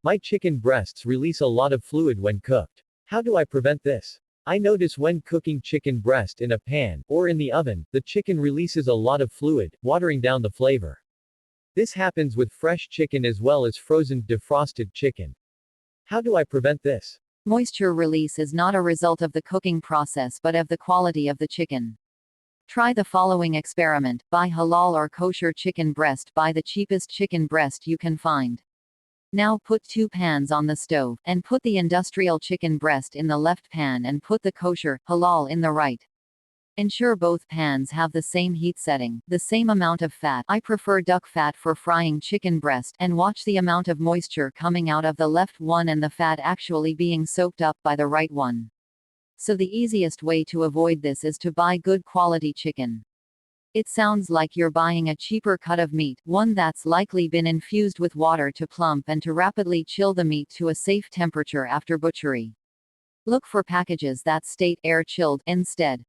My chicken breasts release a lot of fluid when cooked. How do I prevent this? I notice when cooking chicken breast in a pan, or in the oven, the chicken releases a lot of fluid, watering down the flavor. This happens with fresh chicken as well as frozen, defrosted chicken. How do I prevent this? Moisture release is not a result of the cooking process but of the quality of the chicken. Try the following experiment: buy halal or kosher chicken breast. Buy the cheapest chicken breast you can find. Now put 2 pans on the stove, and put the industrial chicken breast in the left pan and put the kosher, halal in the right. Ensure both pans have the same heat setting, the same amount of fat. I prefer duck fat for frying chicken breast, and watch the amount of moisture coming out of the left one and the fat actually being soaked up by the right one. So the easiest way to avoid this is to buy good quality chicken. It sounds like you're buying a cheaper cut of meat, one that's likely been infused with water to plump and to rapidly chill the meat to a safe temperature after butchery. Look for packages that state air chilled instead.